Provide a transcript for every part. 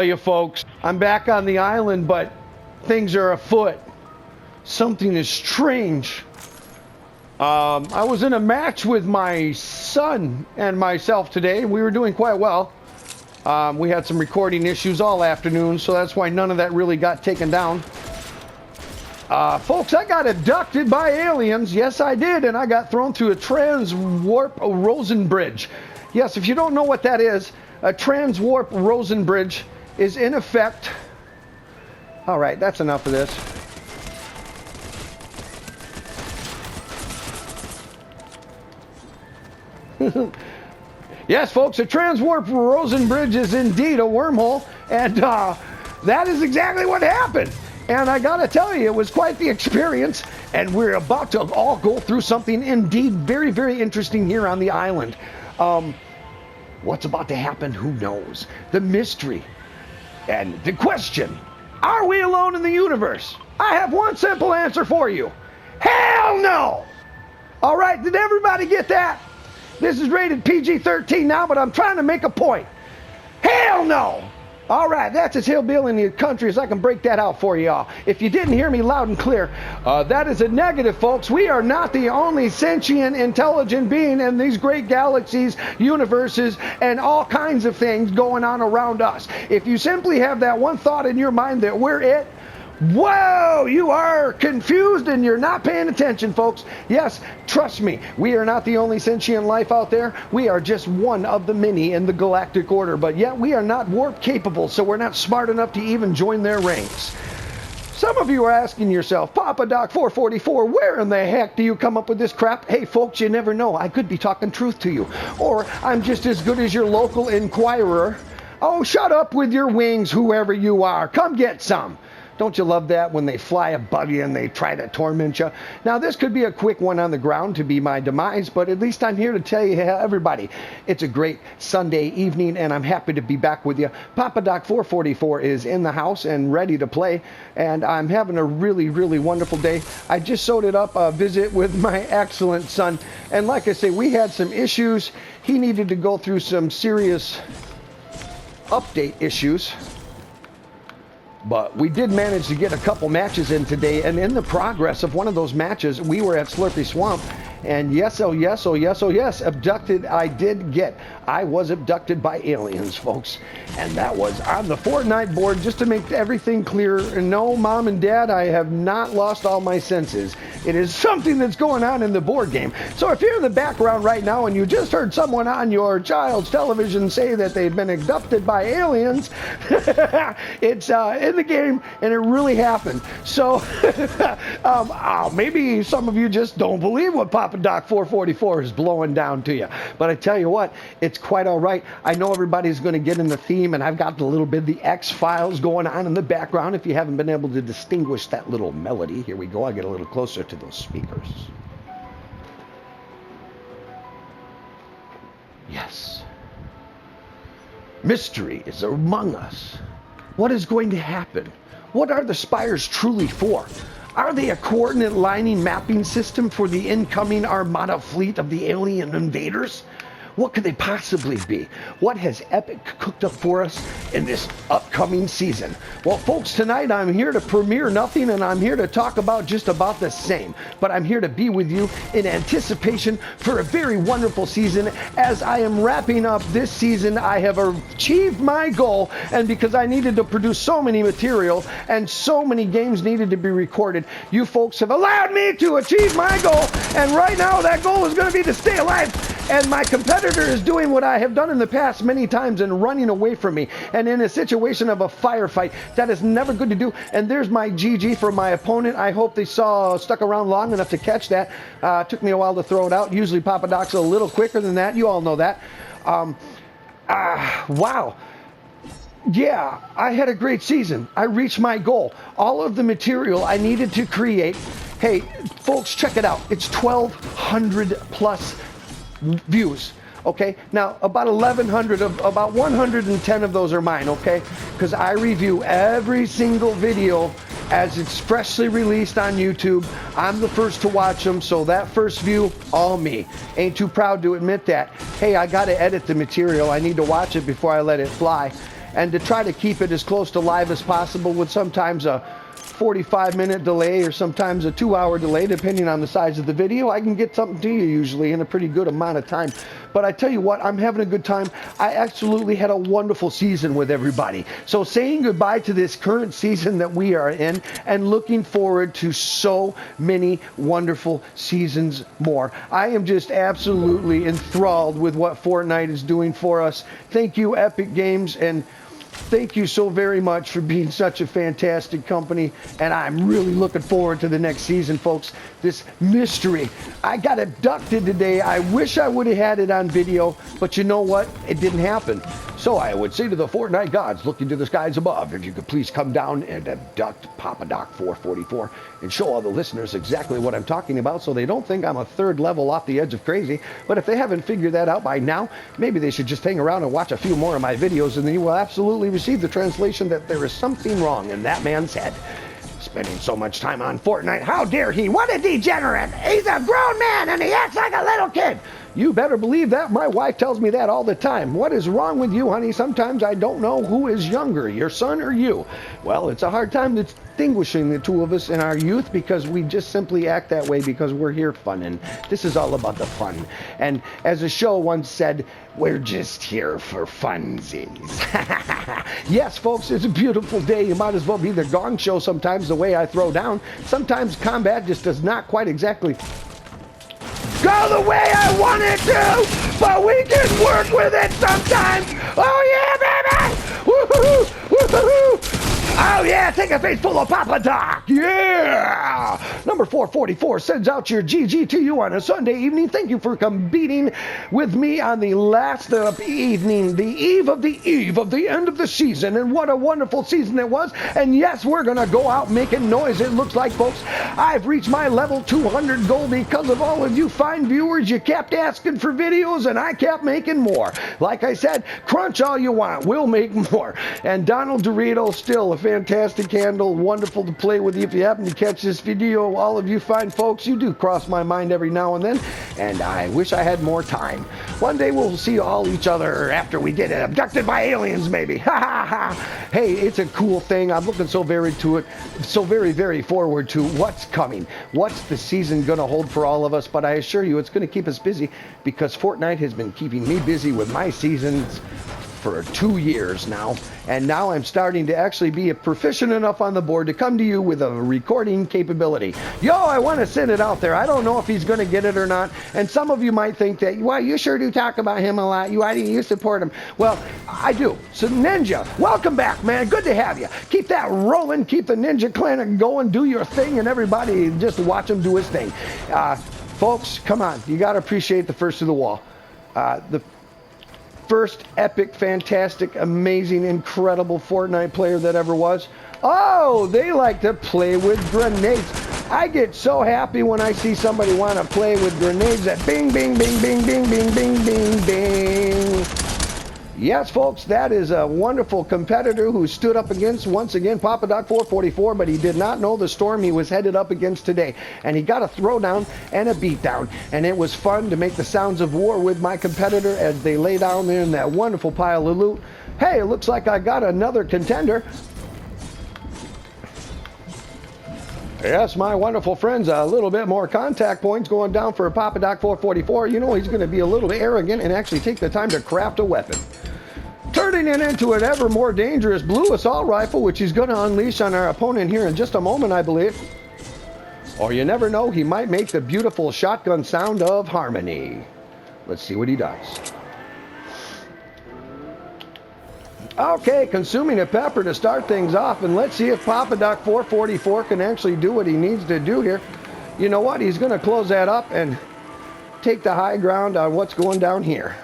You folks, I'm back on the island, but things are afoot. Something is strange. I was in a match with my son and myself today. We were doing quite well. We had some recording issues all afternoon, so that's why none of that really got taken down. Folks, I got abducted by aliens. Yes, I did, and I got thrown through a transwarp Rosen bridge. Yes, if you don't know what that is, a transwarp Rosen bridge is in effect. All right, that's enough of this. Yes, folks, a transwarp Rosen bridge is indeed a wormhole, and that is exactly what happened. And I gotta tell you, it was quite the experience, and we're about to all go through something indeed very, very interesting here on the island. What's about to happen, who knows? The mystery. And the question, are we alone in the universe? I have one simple answer for you. Hell no! All right, did everybody get that? This is rated PG-13 now, but I'm trying to make a point. Hell no! All right, that's as hillbilly in the country as I can break that out for y'all. If you didn't hear me loud and clear, that is a negative, folks. We are not the only sentient, intelligent being in these great galaxies, universes, and all kinds of things going on around us. If you simply have that one thought in your mind that we're it, whoa, you are confused and you're not paying attention, folks. Yes, trust me, we are not the only sentient life out there. We are just one of the many in the galactic order, but yet we are not warp capable, so we're not smart enough to even join their ranks. Some of you are asking yourself, Papa Doc 444, where in the heck do you come up with this crap? Hey, folks, you never know. I could be talking truth to you. Or I'm just as good as your local inquirer. Oh, shut up with your wings, whoever you are. Come get some. Don't you love that when they fly above you and they try to torment you? Now, this could be a quick one on the ground to be my demise, but at least I'm here to tell you, everybody, it's a great Sunday evening, and I'm happy to be back with you. Papa Doc 444 is in the house and ready to play, and I'm having a really, really wonderful day. I just sewed up a visit with my excellent son, and like I say, we had some issues. He needed to go through some serious update issues. But we did manage to get a couple matches in today, and in the progress of one of those matches, we were at Slurpy Swamp, and yes, oh yes, oh yes, oh yes, abducted I did get. I was abducted by aliens, folks, and that was on the Fortnite board. Just to make everything clear, no, Mom and Dad, I have not lost all my senses. It is something that's going on in the board game. So if you're in the background right now and you just heard someone on your child's television say that they've been abducted by aliens, it's in the game, and it really happened. So maybe some of you just don't believe what Papa Doc 444 is blowing down to you. But I tell you what, it's quite all right. I know everybody's going to get in the theme, and I've got a little bit of the X-Files going on in the background. If you haven't been able to distinguish that little melody, here we go. I get a little closer to those speakers. Yes. Mystery is among us. What is going to happen? What are the spires truly for? Are they a coordinate lining mapping system for the incoming armada fleet of the alien invaders? What could they possibly be? What has Epic cooked up for us in this upcoming season? Well, folks, tonight I'm here to premiere nothing, and I'm here to talk about just about the same. But I'm here to be with you in anticipation for a very wonderful season. As I am wrapping up this season, I have achieved my goal, and because I needed to produce so many material and so many games needed to be recorded, you folks have allowed me to achieve my goal, and right now that goal is going to be to stay alive. And my competitor is doing what I have done in the past many times and running away from me. And in a situation of a firefight, that is never good to do. And there's my GG for my opponent. I hope they stuck around long enough to catch that. Took me a while to throw it out. Usually Papa Doc's a little quicker than that. You all know that. Wow. Yeah, I had a great season. I reached my goal. All of the material I needed to create. Hey, folks, check it out. It's 1,200 plus views. Okay, now about 1,100 of about 110 of those are mine. Okay, because I review every single video as it's freshly released on YouTube. I'm the first to watch them, so that first view, all me. Ain't too proud to admit that. Hey, I got to edit the material. I need to watch it before I let it fly. and to try to keep it as close to live as possible with sometimes a 45-minute delay or sometimes a 2-hour delay, depending on the size of the video. I can get something to you usually in a pretty good amount of time. But I tell you what, I'm having a good time. I absolutely had a wonderful season with everybody. So saying goodbye to this current season that we are in and looking forward to so many wonderful seasons more. I am just absolutely enthralled with what Fortnite is doing for us. Thank you, Epic Games, and thank you so very much for being such a fantastic company, and I'm really looking forward to the next season, folks. This mystery. I got abducted today. I wish I would have had it on video, but you know what? It didn't happen. So I would say to the Fortnite gods looking to the skies above, if you could please come down and abduct Papa Doc 444 and show all the listeners exactly what I'm talking about so they don't think I'm a third level off the edge of crazy. But if they haven't figured that out by now, maybe they should just hang around and watch a few more of my videos, and then you will absolutely receive the translation that there is something wrong in that man's head. Spending so much time on Fortnite, how dare he? What a degenerate! He's a grown man and he acts like a little kid! You better believe that. My wife tells me that all the time. What is wrong with you, honey? Sometimes I don't know who is younger, your son or you. Well, it's a hard time distinguishing the two of us in our youth because we just simply act that way because we're here funning. This is all about the fun. And as a show once said, we're just here for funsies. Yes, folks, it's a beautiful day. You might as well be the Gong Show sometimes the way I throw down. Sometimes combat just does not quite exactly go the way I want it to, but we can work with it sometimes. Oh yeah, baby! Woo-hoo-hoo! Woo-hoo-hoo! Oh yeah, take a face full of Papa Doc. Yeah! Number 444 sends out your GG to you on a Sunday evening. Thank you for competing with me on the last evening, the eve of the end of the season. And what a wonderful season it was. And yes, we're going to go out making noise. It looks like, folks, I've reached my level 200 goal because of all of you fine viewers. You kept asking for videos and I kept making more. Like I said, crunch all you want. We'll make more. And Donald Dorito, still a fantastic handle. Wonderful to play with you. If you happen to catch this video, all of you fine folks, you do cross my mind every now and then, and I wish I had more time. One day we'll see all each other after we get abducted by aliens, maybe. Ha ha ha. Hey, it's a cool thing. I'm looking so very forward to what's coming. What's the season going to hold for all of us? But I assure you, it's going to keep us busy because Fortnite has been keeping me busy with my seasons for 2 years now, and now I'm starting to actually be proficient enough on the board to come to you with a recording capability. Yo, I want to send it out there. I don't know if he's going to get it or not, and some of you might think that, well, you sure do talk about him a lot. You support him. Well, I do. So Ninja, welcome back, man. Good to have you. Keep that rolling. Keep the Ninja Clan going. Do your thing, and everybody just watch him do his thing. Folks, come on. You got to appreciate the first of the wall. The first epic, fantastic, amazing, incredible Fortnite player that ever was. Oh, they like to play with grenades. I get so happy when I see somebody want to play with grenades that bing, bing, bing, bing, bing, bing, bing, bing, bing. Yes, folks, that is a wonderful competitor who stood up against, once again, Papa Doc 444, but he did not know the storm he was headed up against today. And he got a throwdown and a beatdown. And it was fun to make the sounds of war with my competitor as they lay down there in that wonderful pile of loot. Hey, it looks like I got another contender. Yes, my wonderful friends, a little bit more contact points going down for Papa Doc 444. You know he's going to be a little bit arrogant and actually take the time to craft a weapon. Turning it into an ever more dangerous blue assault rifle, which he's going to unleash on our opponent here in just a moment, I believe. Or you never know, he might make the beautiful shotgun sound of harmony. Let's see what he does. Okay, consuming a pepper to start things off, and let's see if Papa Doc 444 can actually do what he needs to do here. You know what? He's going to close that up and take the high ground on what's going down here.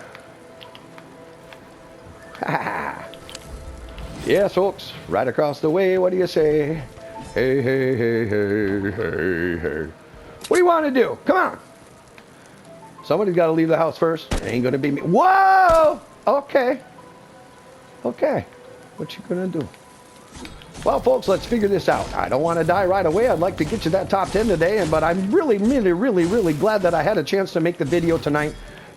Yes, folks, right across the way, what do you say? Hey, hey, hey, hey, hey, hey. What do you want to do? Come on. Somebody's got to leave the house first. It ain't going to be me. Whoa! Okay. Okay. What you going to do? Well, folks, let's figure this out. I don't want to die right away. I'd like to get you that top 10 today, but I'm really glad that I had a chance to make the video tonight.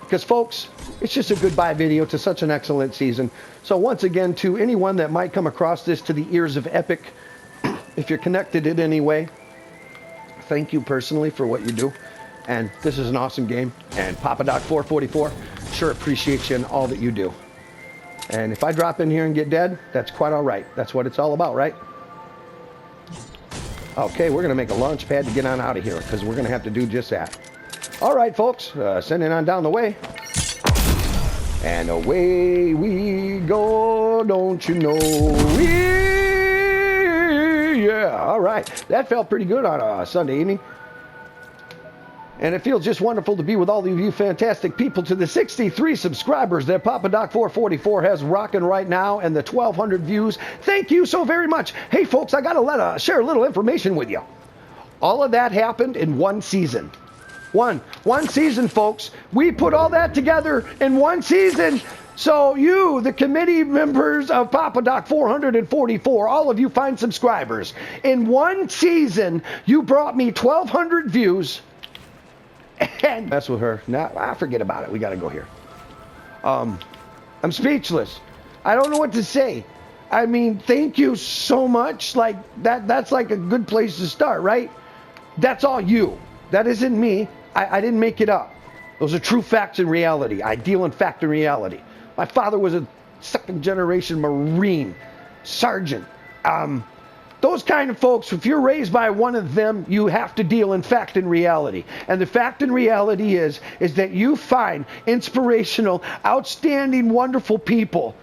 Because, folks, it's just a goodbye video to such an excellent season. So once again, to anyone that might come across this to the ears of Epic, if you're connected in any way, thank you personally for what you do. And this is an awesome game. And Papa Doc 444 sure appreciates you and all that you do. And if I drop in here and get dead, that's quite all right. That's what it's all about, right? Okay, we're going to make a launch pad to get on out of here because we're going to have to do just that. All right, folks, sending on down the way. And away we go, don't you know? Yeah, all right. That felt pretty good on a Sunday evening. And it feels just wonderful to be with all of you fantastic people. To the 63 subscribers that Papa Doc 444 has rocking right now and the 1,200 views, thank you so very much. Hey, folks, I got to share a little information with you. All of that happened in one season. One season, folks. We put all that together in one season. So you, the committee members of Papa Doc 444, all of you fine subscribers, in one season, you brought me 1,200 views. And mess with her. Nah, forget about it. We got to go here. I'm speechless. I don't know what to say. I mean, thank you so much. Like that's like a good place to start, right? That's all you. That isn't me. I didn't make it up. Those are true facts and reality. I deal in fact and reality. My father was a second-generation Marine sergeant. Those kind of folks, if you're raised by one of them, you have to deal in fact and reality. And the fact and reality is that you find inspirational, outstanding, wonderful people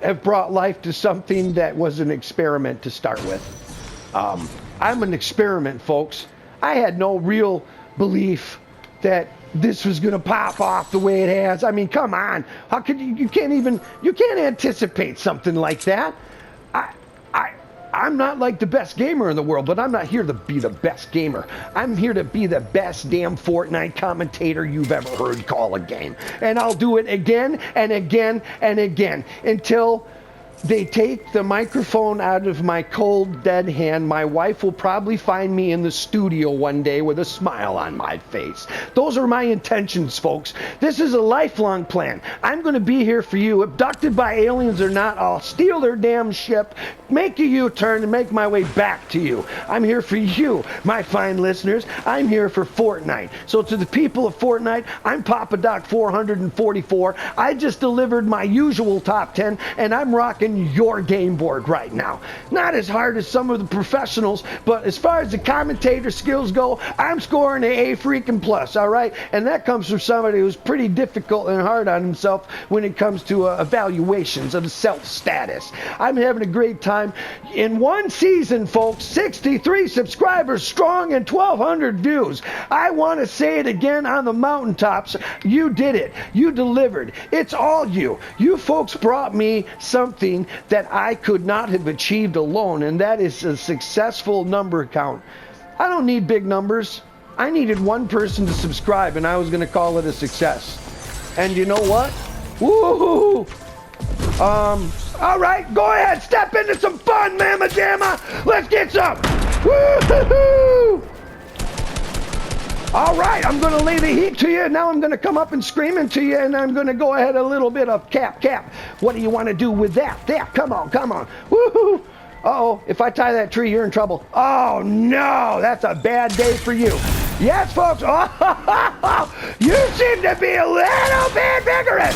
have brought life to something that was an experiment to start with. I'm an experiment, folks. I had no real belief that this was going to pop off the way it has. I mean, come on. How could you can't anticipate something like that. I'm not like the best gamer in the world, but I'm not here to be the best gamer. I'm here to be the best damn Fortnite commentator you've ever heard call a game. And I'll do it again and again and again until they take the microphone out of my cold, dead hand. My wife will probably find me in the studio one day with a smile on my face. Those are my intentions, folks. This is a lifelong plan. I'm going to be here for you. Abducted by aliens or not, I'll steal their damn ship, make a U-turn, and make my way back to you. I'm here for you, my fine listeners. I'm here for Fortnite. So to the people of Fortnite, I'm Papa Doc 444. I just delivered my usual top 10, and I'm rocking your game board right now. Not as hard as some of the professionals, but as far as the commentator skills go, I'm scoring an A freaking plus, all right? And that comes from somebody who's pretty difficult and hard on himself when it comes to evaluations of self-status. I'm having a great time. In one season, folks, 63 subscribers strong and 1,200 views. I want to say it again on the mountaintops. You did it. You delivered. It's all you. You folks brought me something that I could not have achieved alone, and that is a successful number count. I don't need big numbers. I needed one person to subscribe, and I was going to call it a success. And you know what? Woo-hoo-hoo! All right, go ahead, step into some fun, Mama Jamma. Let's get some. Woo-hoo-hoo! All right, I'm going to lay the heat to you. Now I'm going to come up and scream into you, and I'm going to go ahead a little bit of cap. What do you want to do with that? There, come on. Woohoo! Uh-oh, if I tie that tree, you're in trouble. Oh, no, that's a bad day for you. Yes, folks. Oh, you seem to be a little bit vigorous.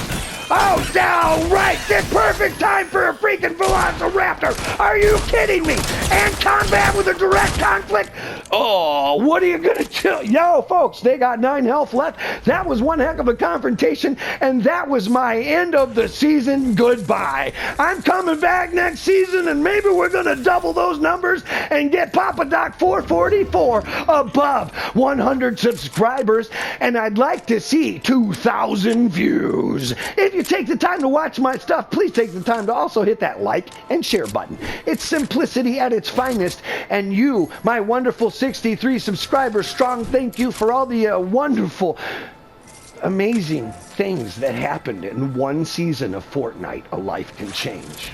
Oh, all right, this perfect time for a freaking Velociraptor. Are you kidding me? And combat with a direct conflict? Oh, what are you going to do? Yo, folks, they got 9 health left. That was one heck of a confrontation, and that was my end of the season. Goodbye. I'm coming back next season, and maybe we're going to double those numbers and get Papa Doc 444 above 100 subscribers, and I'd like to see 2,000 views. If you take the time to watch my stuff, please take the time to also hit that like and share button. It's simplicity at its finest, and you, my wonderful 63 subscribers strong, thank you for all the wonderful, amazing things that happened in one season of Fortnite. A life can change.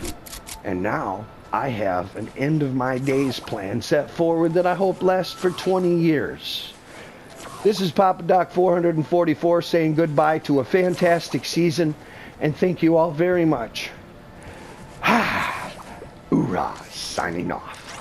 And now I have an end of my days plan set forward that I hope lasts for 20 years. This is Papa Doc 444 saying goodbye to a fantastic season, and thank you all very much. Hoorah, signing off.